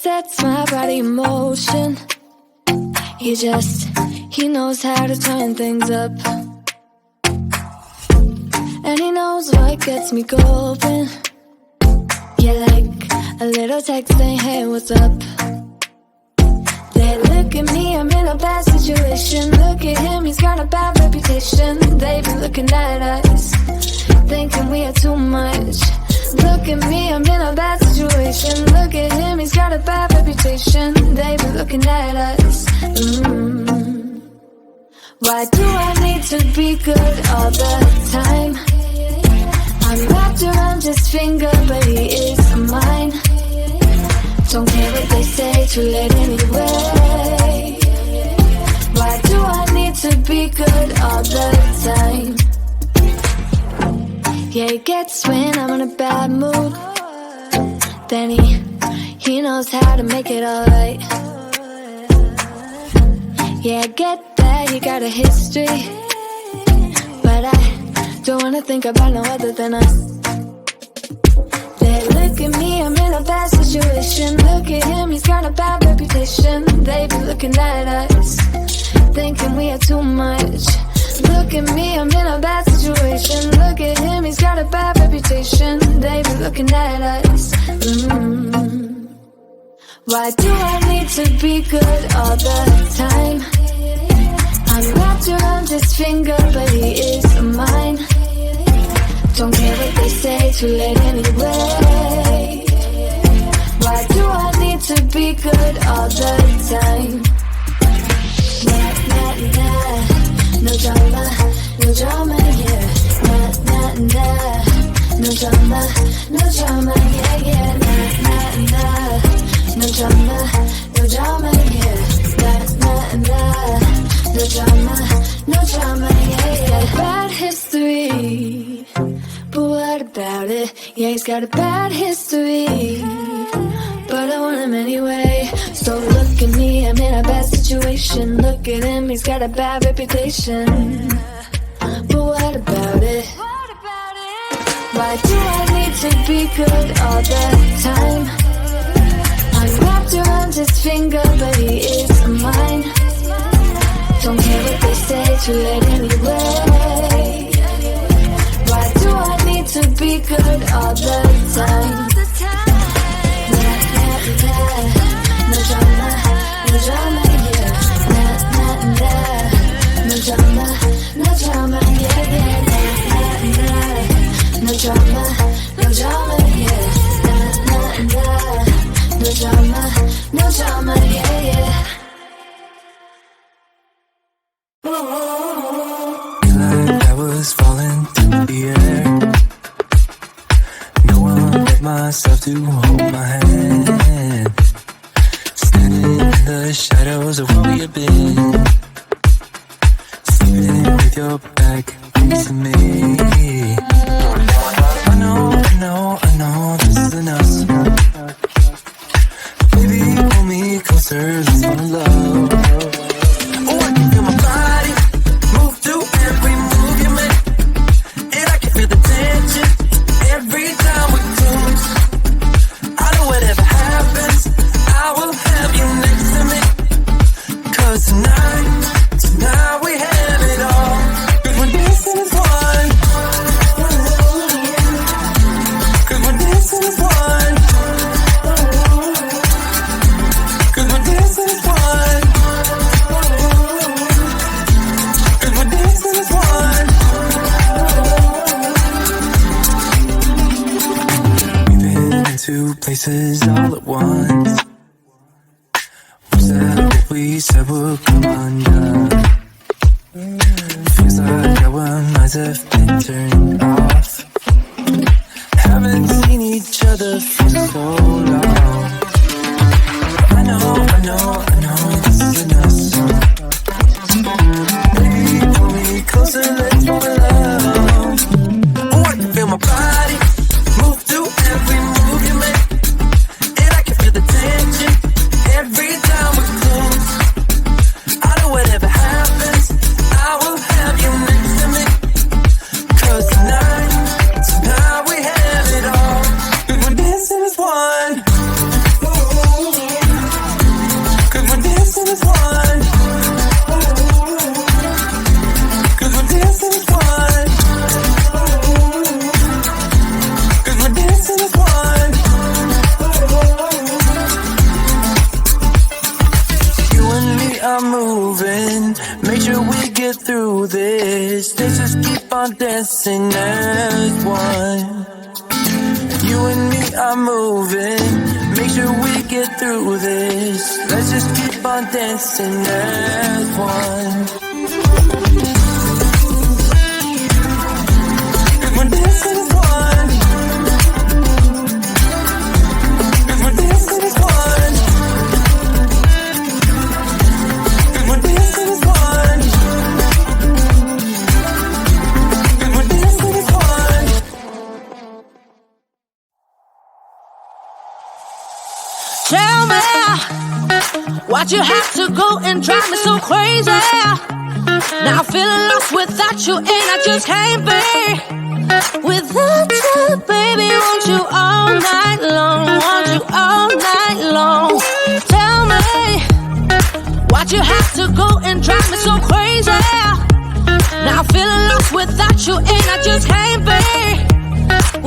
sets my body in motion. He knows how to turn things up. And he knows what gets me going. Yeah, like a little text saying, hey, what's up? They look at me, I'm in a bad situation. Look at him, he's got a bad reputation. They be looking at us, thinking we are too much. Look at me, I'm in a bad situation. Look at him, he's got a bad reputation. They be looking at us. Why do I need to be good all the time? I'm wrapped around his finger, but he is mine. Don't care what they say, too late anyway. Why do I need to be good all the time? Yeah, he gets when I'm in a bad mood. Then he knows how to make it alright. Yeah, I get that you got a history, but I don't wanna think about no other than us. They look at me, I'm in a bad situation. Look at him, he's got a bad reputation. They be looking at us, thinking we are too much. Look at me, I'm in a bad situation. Look at him, he's got a bad reputation. They be looking at us. Why do I need to be good all the time? I'm wrapped around his finger, but he is mine. Don't care what they say, too late anyway. Why do I need to be good all the time? Nah, nah, nah. No drama, no drama, yeah. Nah, nah, nah. No drama, no drama, yeah, yeah. Nah, nah, nah. No drama, no drama, yeah. Nah, nah, nah. No drama, no drama, yeah, yeah. Bad history, but what about it? Yeah, he's got a bad history, but I want him anyway. So look at me, I'm in a bad situation. Look at him, he's got a bad reputation, but what about it? Why do I need to be good all the time? I'm wrapped around his finger, but he is mine. Don't care what they say, too late anyway. Why do I need to be good all the time? Nah, nah, nah. No drama, no drama, yeah. Nah, nah, nah. No drama, no drama, yeah, yeah. Nah, nah, nah. No drama, no drama, yeah. Nah, nah, nah. No drama, no drama, yeah, yeah. Like I was falling through the air. No one but myself to hold my hand. Standing in the shadows of where we have been. Sleeping with your back facing me. I know this isn't us. Baby, pull me closer, let's fall in love. Oh, I can feel my body move to every move you make, and I can feel the tension every time we close. I know whatever happens, I will have you next to me. 'Cause tonight we have it all. 'Cause we're dancing as one. 'Cause we're dancing as one. 'Cause we're dancing as one. 'Cause we're dancing as one. We've been into places all at once. Was that what we said would come undone? Feels like our minds have been turned off. Haven't seen each other for so long. I know this isn't us. Baby, pull me closer, let's fall in love. Oh, I can feel my body move to every move you make, and I can feel the tension every time we close. I know whatever happens, I will have you next to me. 'Cause tonight moving, make sure we get through this. Let's just keep on dancing as one. You and me are moving, make sure we get through this. Let's just keep on dancing as one. We're dancing as one. We're dancing as one. We're dancing as one. We're dancing as one. Tell me, why'd you have to go and drive me so crazy? Now I'm feeling lost without you, and I just can't be without you, baby. Want you all night long, want you all night long. Tell me, why'd you have to go and drive me so crazy? Now I'm feeling lost without you, and I just can't be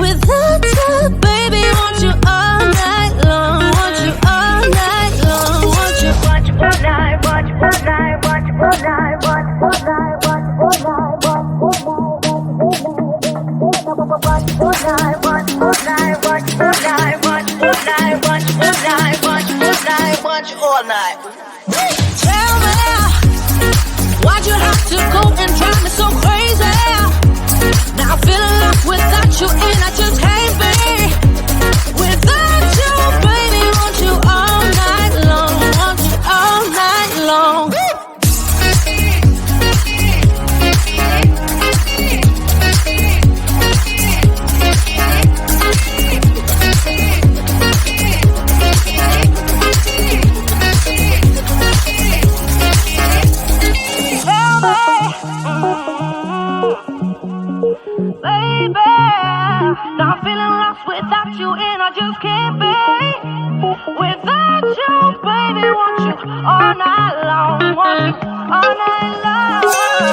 without you, baby. Want you all night long, want you all night long, want you all night, watch all night, watch all night, watch all night, watch all night, watch all night, watch all night, watch all night, watch all night, watch all night, watch all night, watch all night. Tell me, why'd you have to go and drive me so crazy? Now I'm feeling lost without you, and I just can't be without you, baby. Want you all night long, want you all night long. Baby, now I'm feeling lost without you, and I just can't be without you, baby. Want you all night long, want you all night long.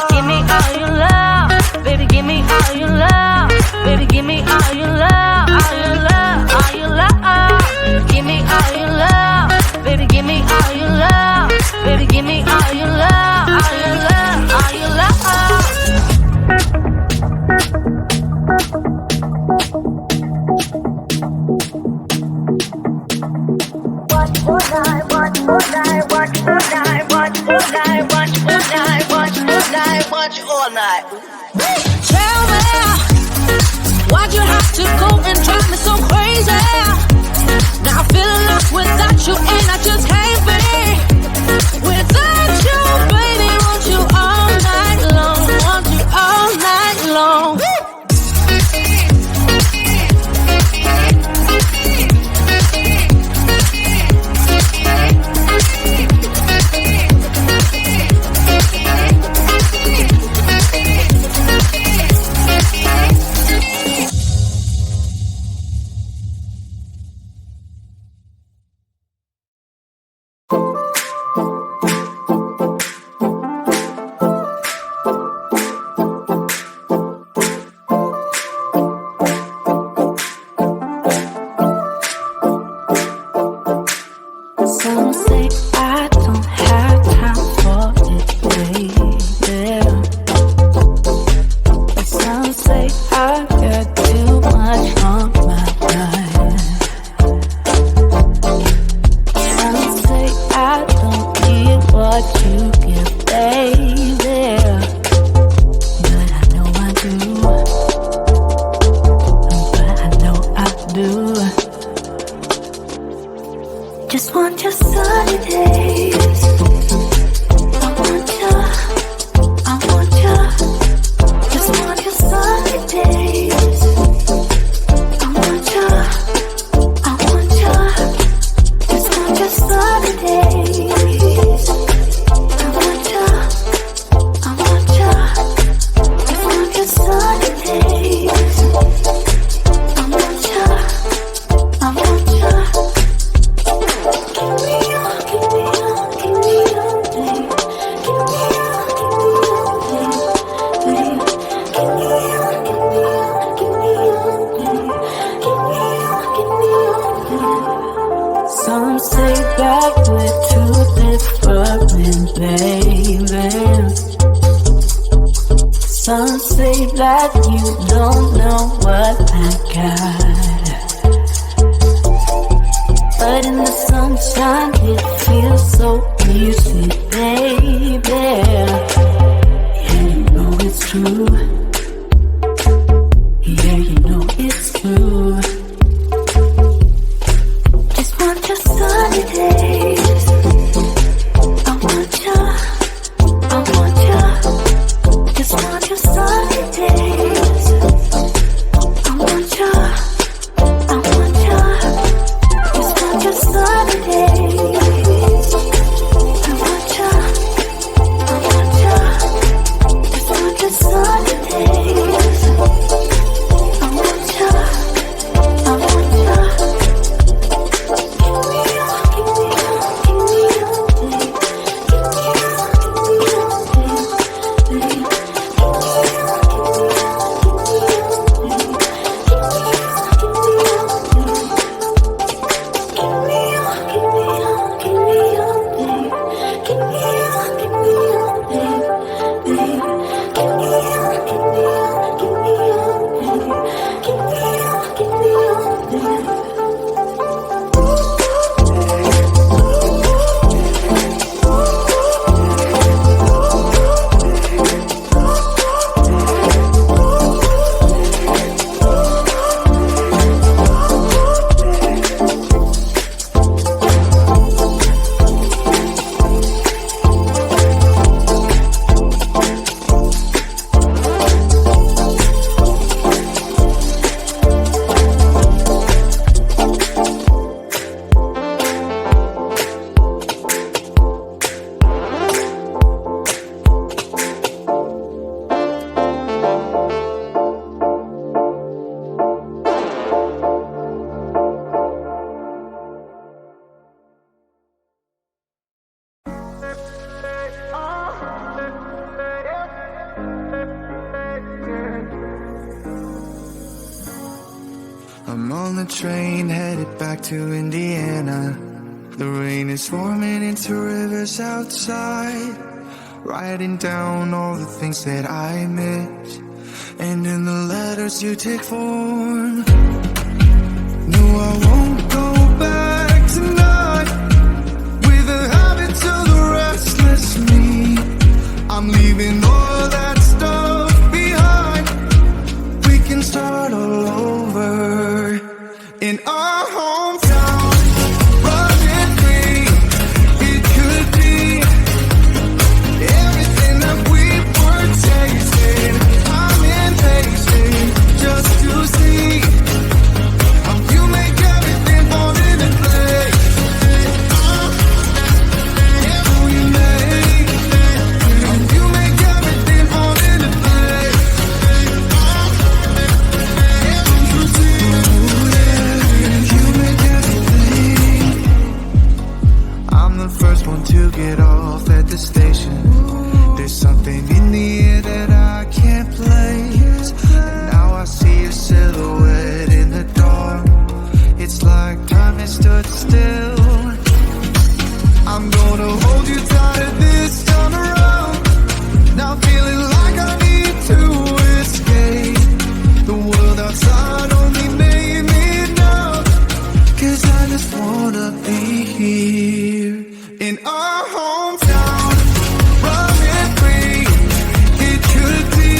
Give me all your love, baby. Give me all your love, baby. Give me all your love, all your love, all your love. Give me all your love, baby. Give me all your love, baby. Give me all your love, all your love, all your love. Watch all night. Tell me, why'd you have to go and drive me so crazy? Now I'm feeling lost without you, and I just can't be without you, baby. Want you all night long, want you all night long. Just want your sunny days. I want you. Just want your sunny days. I want you. Just want your sunny days. I want you. Just want your sunny days. I want you. Some say that we're too different, baby. moving. Some say that you don't know what I got, but in the sunshine it feels so easy, baby. Yeah, you know it's true. Yeah, you know it's true. Just want your sunny days. I want you. I want you. Just want your sunny days. I want you. I want you. Just want your sunny days. I want you. I want you. Just want your sunny days. I want you. I want you. I'm on the train headed back to Indiana. The rain is forming into rivers outside, writing down all the things that I miss, and in the letters you take form. No, I won't go back tonight with the habits of the restless me. I'm leaving all that stuff behind. We can start all over in our hometown, running free. It could be everything that we were tasting. I'm impatient just to see how you make everything fall into place. How you make everything fall into place. I'm the first one to get off at the station. There's something in the air that I can't place. And now I see your silhouette in the dark. It's like time has stood still. I'm gonna hold you tighter this time around. Now feeling like I need to escape. The world outside only made me numb. 'Cause I just wanna be here in our hometown, running free. It could be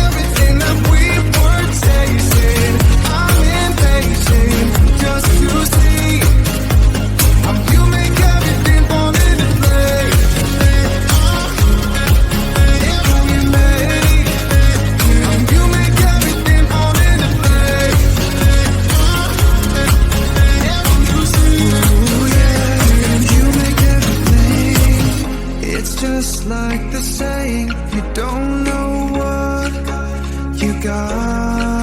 everything that we were tasting. I'm impatient just to see how you make everything fall into place. How you make everything fall into place. It's just like the saying, you don't know what you got